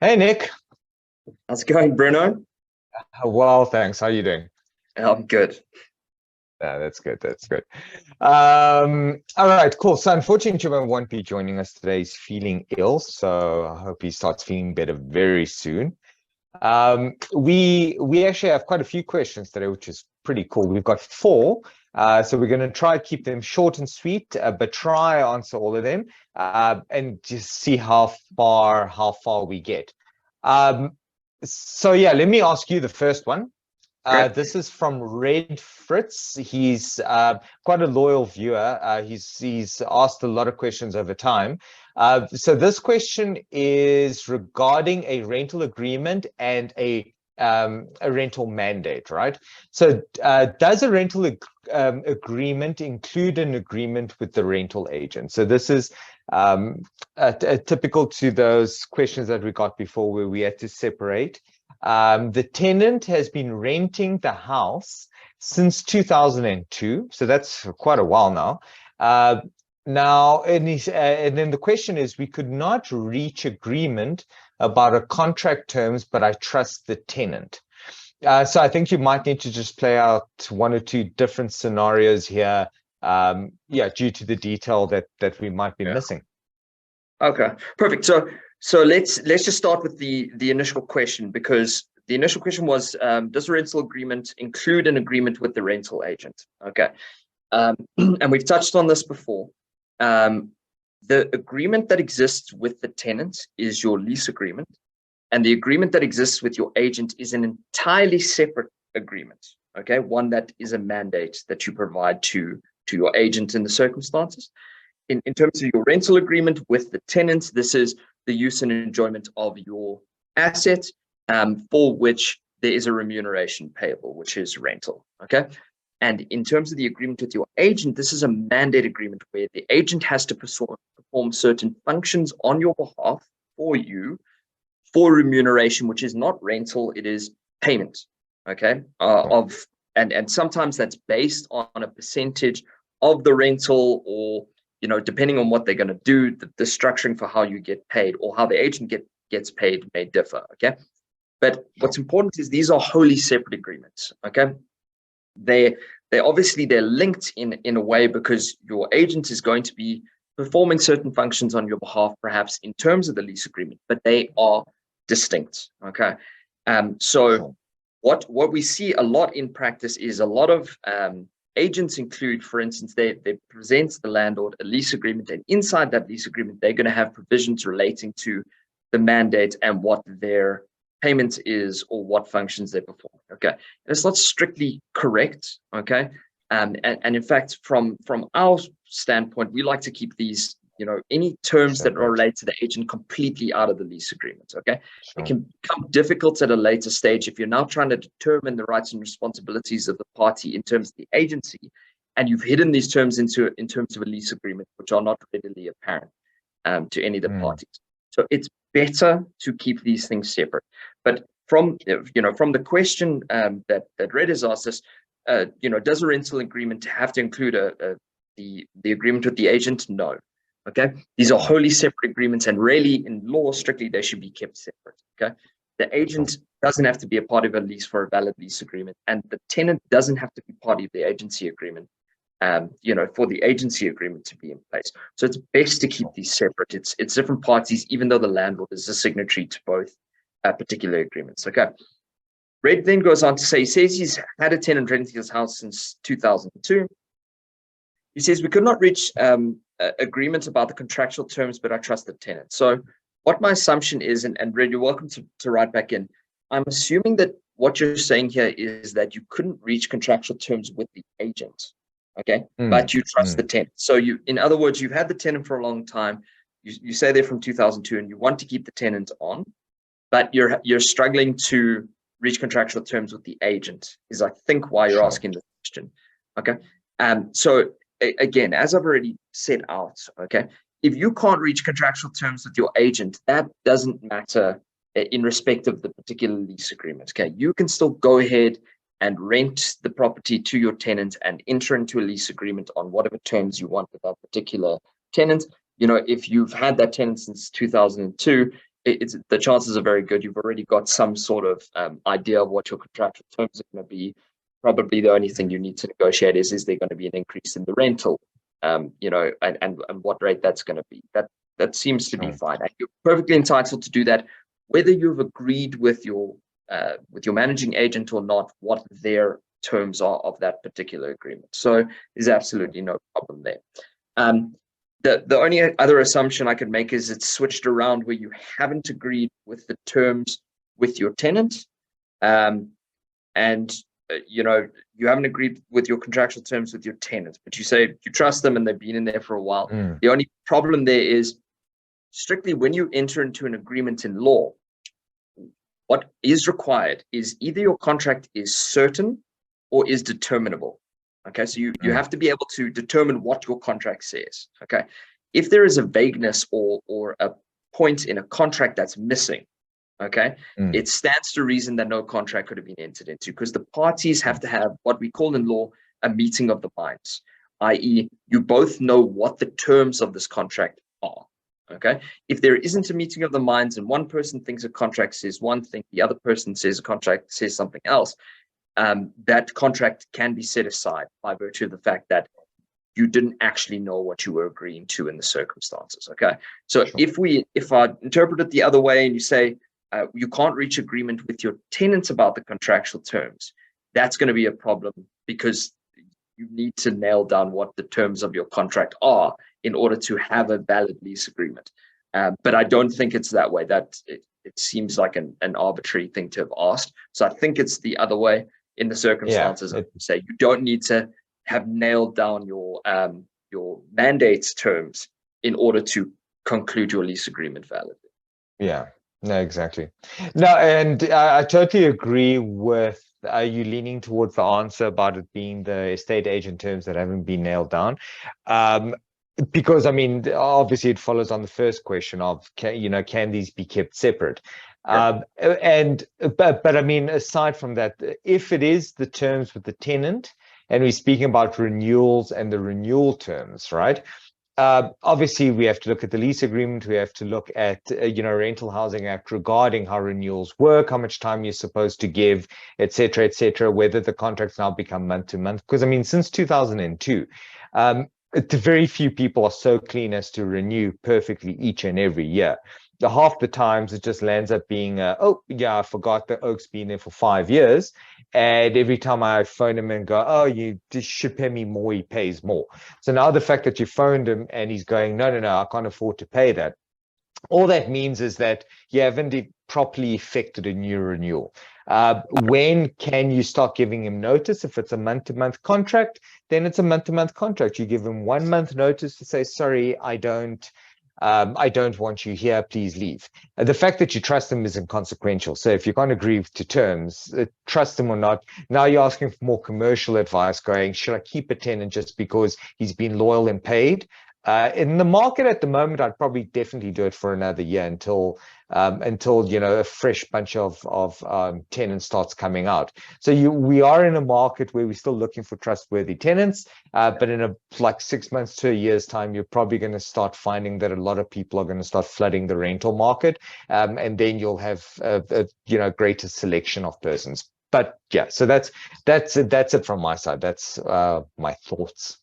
Hey Nick. How's it going, Bruno? Well, thanks. How you doing? I'm good. That's good. That's good. All right, cool. So unfortunately, Jimmy won't be joining us today. He's feeling ill, so I hope he starts feeling better very soon. We actually have quite a few questions today, which is pretty cool. We've got four. So we're going to try to keep them short and sweet, but try answer all of them, and just see how far we get. Um, so yeah, let me ask you the first one. Great. This is from Red Fritz. He's quite a loyal viewer. He's asked a lot of questions over time. So this question is regarding a rental agreement and a rental mandate, right? So does a rental agreement include an agreement with the rental agent? So this is typical to those questions that we got before where we had to separate. The tenant has been renting the house since 2002, so that's quite a while now. And then the question is, we could not reach agreement about a contract terms, but I trust the tenant. So I think you might need to just play out one or two different scenarios here, yeah, due to the detail that we might be missing. Okay, perfect. So let's just start with the initial question, because the initial question was, does a rental agreement include an agreement with the rental agent? Okay. And we've touched on this before. The agreement that exists with the tenant is your lease agreement, and the agreement that exists with your agent is an entirely separate agreement. Okay, one that is a mandate that you provide to your agent in the circumstances. In terms of your rental agreement with the tenant, this is the use and enjoyment of your asset, for which there is a remuneration payable, which is rental. Okay. And in terms of the agreement with your agent, this is a mandate agreement where the agent has to perform certain functions on your behalf for you for remuneration, which is not rental, it is payment. Okay. And sometimes that's based on a percentage of the rental, or depending on what they're going to do, the structuring for how you get paid or how the agent gets paid may differ. Okay. But what's important is these are wholly separate agreements. Okay. They're obviously linked in a way, because your agent is going to be performing certain functions on your behalf, perhaps in terms of the lease agreement, but they are distinct. Okay. So what we see a lot in practice is a lot of agents include, for instance, they present the landlord a lease agreement, and inside that lease agreement, they're going to have provisions relating to the mandate and what their payment is or what functions they perform. Okay. And it's not strictly correct. Okay. And in fact, from our standpoint, we like to keep these, any terms that relate to the agent completely out of the lease agreement. Okay. It can become difficult at a later stage if you're now trying to determine the rights and responsibilities of the party in terms of the agency, and you've hidden these terms in terms of a lease agreement, which are not readily apparent to any of the parties. So it's better to keep these things separate. But from the question that Red has asked us, does a rental agreement have to include the agreement with the agent? No. Okay, these are wholly separate agreements, and really, in law, strictly, they should be kept separate. Okay, the agent doesn't have to be a part of a lease for a valid lease agreement, and the tenant doesn't have to be part of the agency agreement. For the agency agreement to be in place. So it's best to keep these separate. It's different parties, even though the landlord is a signatory to both particular agreements. Okay. Red then goes on to say, he says he's had a tenant renting his house since 2002. He says we could not reach agreement about the contractual terms, but I trust the tenant. So what my assumption is, and Red, you're welcome to write back in. I'm assuming that what you're saying here is that you couldn't reach contractual terms with the agent. Okay, but you trust the tenant. So in other words, you've had the tenant for a long time. You say they're from 2002, and you want to keep the tenant on, but you're struggling to reach contractual terms with the agent. Is, I think, why you're asking the question. Okay, so again, as I've already set out, okay, if you can't reach contractual terms with your agent, that doesn't matter in respect of the particular lease agreement. Okay, you can still go ahead and rent the property to your tenant and enter into a lease agreement on whatever terms you want with that particular tenant. If you've had that tenant since 2002, it's the chances are very good. You've already got some sort of idea of what your contractual terms are going to be. Probably the only thing you need to negotiate is there going to be an increase in the rental, you know, and what rate that's going to be. That seems to be fine. And you're perfectly entitled to do that, whether you've agreed with your managing agent or not, what their terms are of that particular agreement. So there's absolutely no problem there. The only other assumption I could make is it's switched around where you haven't agreed with the terms with your tenant, and you know, you haven't agreed with your contractual terms with your tenant, but you say you trust them and they've been in there for a while. The only problem there is strictly when you enter into an agreement in law, what is required is either your contract is certain or is determinable. Okay, so you have to be able to determine what your contract says. Okay, if there is a vagueness or a point in a contract that's missing, okay, it stands to reason that no contract could have been entered into, because the parties have to have what we call in law a meeting of the minds, i.e., you both know what the terms of this contract are. Okay, if there isn't a meeting of the minds and one person thinks a contract says one thing, the other person says a contract says something else, that contract can be set aside by virtue of the fact that you didn't actually know what you were agreeing to in the circumstances. Okay, so if I interpret it the other way and you say you can't reach agreement with your tenants about the contractual terms, that's going to be a problem, because you need to nail down what the terms of your contract are in order to have a valid lease agreement. But I don't think it's that way. That it seems like an arbitrary thing to have asked. So I think it's the other way in the circumstances. I would say you don't need to have nailed down your mandate's terms in order to conclude your lease agreement validly. Yeah, no, exactly. No, and I totally agree with you leaning towards the answer about it being the estate agent terms that haven't been nailed down. Because I mean, obviously it follows on the first question of, can these be kept separate? But I mean, aside from that, if it is the terms with the tenant, and we're speaking about renewals and the renewal terms, right? Obviously, we have to look at the lease agreement. We have to look at, Rental Housing Act regarding how renewals work, how much time you're supposed to give, et cetera, whether the contracts now become month to month. Because I mean, since 2002, very few people are so clean as to renew perfectly each and every year. Half the times it just lands up being, oh yeah, I forgot the oak's been there for 5 years, and every time I phone him and go, oh, you should pay me more, he pays more. So now the fact that you phoned him and he's going, no, I can't afford to pay that, all that means is that you haven't properly effected a new renewal. When can you start giving him notice? If it's a month-to-month contract, then it's a month-to-month contract. You give him 1 month notice to say, sorry, I don't want you here, please leave. The fact that you trust them is inconsequential. So if you can't agree to terms, trust them or not, now you're asking for more commercial advice, going, should I keep a tenant just because he's been loyal and paid? In the market at the moment, I'd probably definitely do it for another year until a fresh bunch of tenants starts coming out. So we are in a market where we're still looking for trustworthy tenants, but in like 6 months to a year's time, you're probably going to start finding that a lot of people are going to start flooding the rental market, and then you'll have a greater selection of persons. But yeah, so that's it from my side. That's my thoughts.